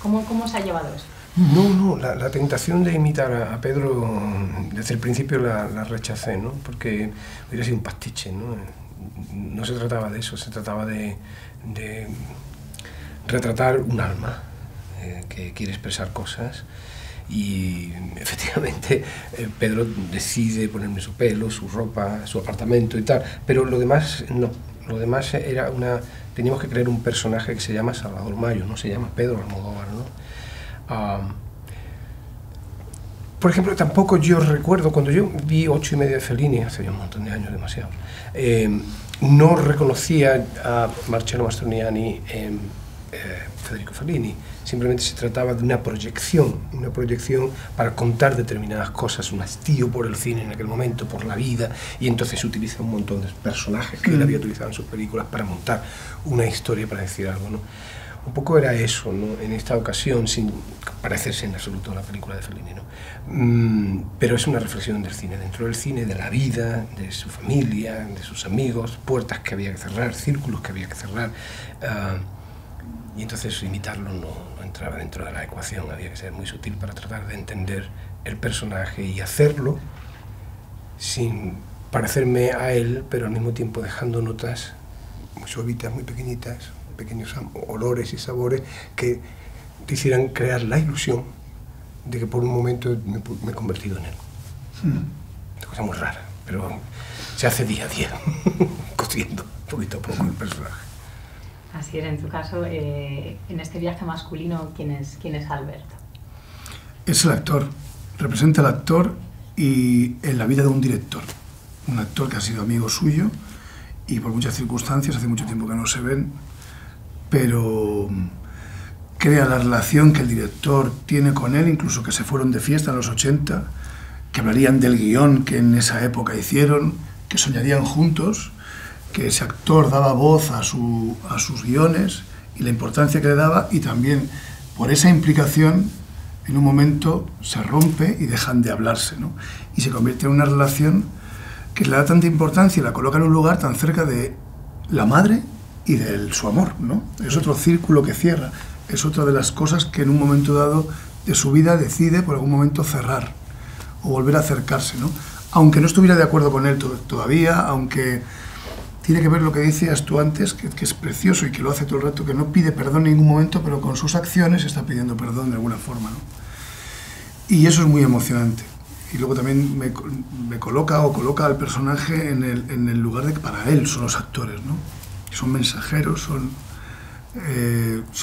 ¿Cómo se ha llevado eso? No, la tentación de imitar a Pedro desde el principio la rechacé, ¿no? Porque hubiera sido un pastiche, ¿no? No se trataba de eso, se trataba de retratar un alma que quiere expresar cosas y efectivamente Pedro decide ponerme su pelo, su ropa, su apartamento y tal, pero lo demás no, lo demás era teníamos que crear un personaje que se llama Salvador Mayo, no se llama Pedro Almodóvar, ¿no? Por ejemplo, tampoco yo recuerdo, cuando yo vi 8 y medio de Fellini, hace ya un montón de años, demasiado, no reconocía a Marcello Mastroianni en Federico Fellini. Simplemente se trataba de una proyección para contar determinadas cosas, un hastío por el cine en aquel momento, por la vida, y entonces utiliza un montón de personajes que él había utilizado en sus películas para montar una historia, para decir algo, ¿no? Un poco era eso, ¿no? En esta ocasión, sin parecerse en absoluto a la película de Fellini, ¿no? Pero es una reflexión del cine, dentro del cine, de la vida, de su familia, de sus amigos, puertas que había que cerrar, círculos que había que cerrar, y entonces imitarlo no entraba dentro de la ecuación, había que ser muy sutil para tratar de entender el personaje y hacerlo sin parecerme a él, pero al mismo tiempo dejando notas muy suavitas, muy pequeñitas, pequeños olores y sabores que te hicieran crear la ilusión de que por un momento me he convertido en él. Una cosa muy rara, pero se hace día a día, cociendo poquito a poco el personaje. Así es, en tu caso, en este viaje masculino, ¿quién es Alberto? Es el actor, representa al actor y en la vida de un director. Un actor que ha sido amigo suyo y por muchas circunstancias, hace mucho tiempo que no se ven, pero crea la relación que el director tiene con él, incluso que se fueron de fiesta en los 80, que hablarían del guión que en esa época hicieron, que soñarían juntos, que ese actor daba voz a sus guiones y la importancia que le daba, y también por esa implicación en un momento se rompe y dejan de hablarse, ¿no? Y se convierte en una relación que le da tanta importancia y la coloca en un lugar tan cerca de la madre y de su amor, ¿no? Es otro círculo que cierra, es otra de las cosas que en un momento dado de su vida decide por algún momento cerrar o volver a acercarse, ¿no? Aunque no estuviera de acuerdo con él todavía, aunque tiene que ver lo que decías tú antes, que es precioso y que lo hace todo el rato, que no pide perdón en ningún momento, pero con sus acciones está pidiendo perdón de alguna forma, ¿no? Y eso es muy emocionante. Y luego también me coloca al personaje en el lugar de que para él son los actores, ¿no? Son mensajeros, son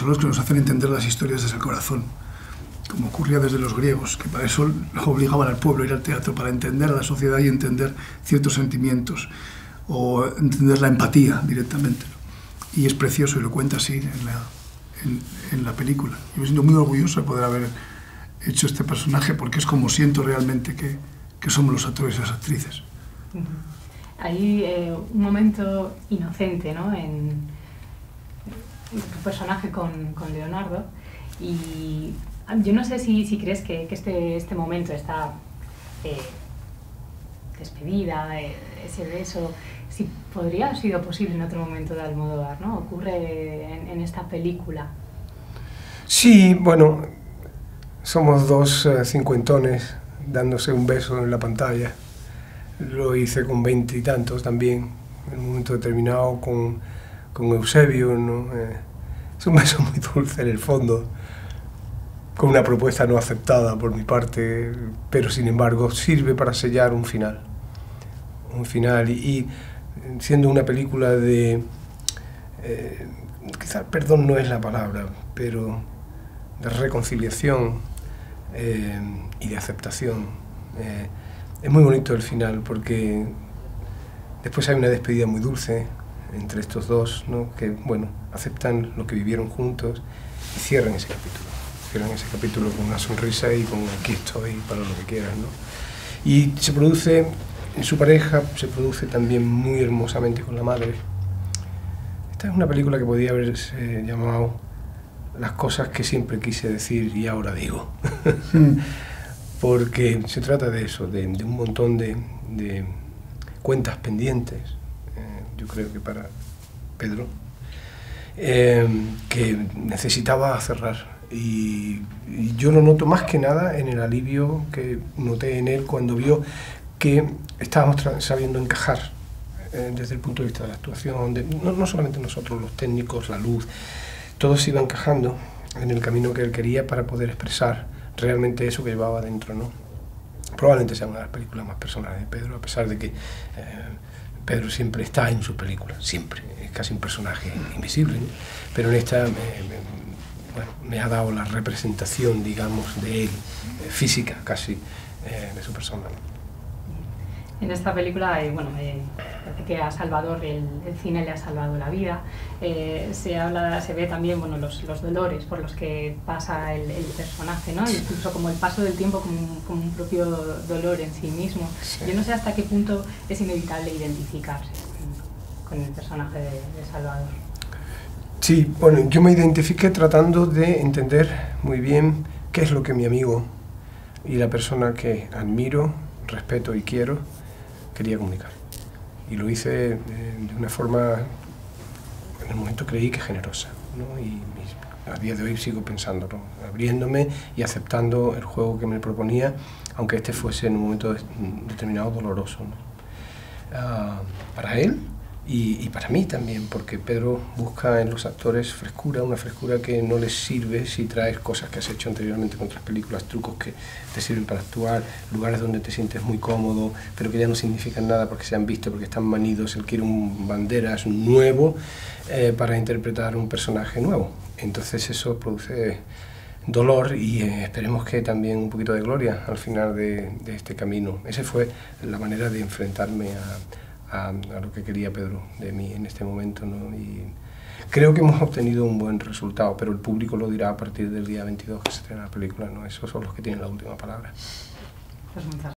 los que nos hacen entender las historias desde el corazón, como ocurría desde los griegos, que para eso obligaban al pueblo a ir al teatro, para entender a la sociedad y entender ciertos sentimientos, o entender la empatía directamente, ¿no? Y es precioso y lo cuenta así en la película. Yo me siento muy orgulloso de poder haber hecho este personaje, porque es como siento realmente que somos los actores y las actrices. Hay un momento inocente, ¿no? en tu personaje con Leonardo, y yo no sé si crees que este momento, esta despedida, ese beso, si podría haber sido posible en otro momento de Almodóvar, ¿no? Ocurre en esta película. Sí, bueno, somos dos cincuentones dándose un beso en la pantalla. Lo hice con 20 y tantos también, en un momento determinado con Eusebio, ¿no? Es un beso muy dulce en el fondo, con una propuesta no aceptada por mi parte, pero sin embargo sirve para sellar un final. Y siendo una película de, quizás perdón no es la palabra, pero de reconciliación y de aceptación, es muy bonito el final, porque después hay una despedida muy dulce entre estos dos, ¿no? Que, bueno, aceptan lo que vivieron juntos y cierran ese capítulo con una sonrisa y con aquí estoy para lo que quieras, ¿no? Y se produce en su pareja, se produce también muy hermosamente con la madre. Esta es una película que podría haberse llamado Las cosas que siempre quise decir y ahora digo. Porque se trata de eso, de un montón de cuentas pendientes, yo creo que para Pedro, que necesitaba cerrar Y yo lo noto más que nada en el alivio que noté en él cuando vio que estábamos sabiendo encajar desde el punto de vista de la actuación, no solamente nosotros, los técnicos, la luz, todo se iba encajando en el camino que él quería para poder expresar realmente eso que llevaba dentro, ¿no? Probablemente sea una de las películas más personales de Pedro, a pesar de que Pedro siempre está en sus películas, siempre, es casi un personaje invisible, ¿no? Pero en esta bueno, me ha dado la representación, digamos, de él, física casi, de su persona, ¿no? En esta película, bueno, parece que a Salvador el cine le ha salvado la vida. Se ve también, bueno, los dolores por los que pasa el personaje, ¿no? Incluso como el paso del tiempo como un propio dolor en sí mismo. Sí. Yo no sé hasta qué punto es inevitable identificarse con el personaje de Salvador. Sí, bueno, yo me identifiqué tratando de entender muy bien qué es lo que mi amigo y la persona que admiro, respeto y quiero quería comunicar. Y lo hice de una forma, en el momento creí que generosa, ¿no? Y a día de hoy sigo pensándolo, abriéndome y aceptando el juego que me proponía, aunque este fuese en un momento determinado doloroso, ¿no? Para él y para mí también, porque Pedro busca en los actores frescura, una frescura que no les sirve si traes cosas que has hecho anteriormente con otras películas, trucos que te sirven para actuar, lugares donde te sientes muy cómodo, pero que ya no significan nada porque se han visto, porque están manidos. Él quiere un Banderas nuevo para interpretar un personaje nuevo. Entonces eso produce dolor y esperemos que también un poquito de gloria al final de este camino. Esa fue la manera de enfrentarme a lo que quería Pedro de mí en este momento, ¿no? Y creo que hemos obtenido un buen resultado, pero el público lo dirá a partir del día 22 que se estrena la película, ¿no? Esos son los que tienen la última palabra. Pues muchas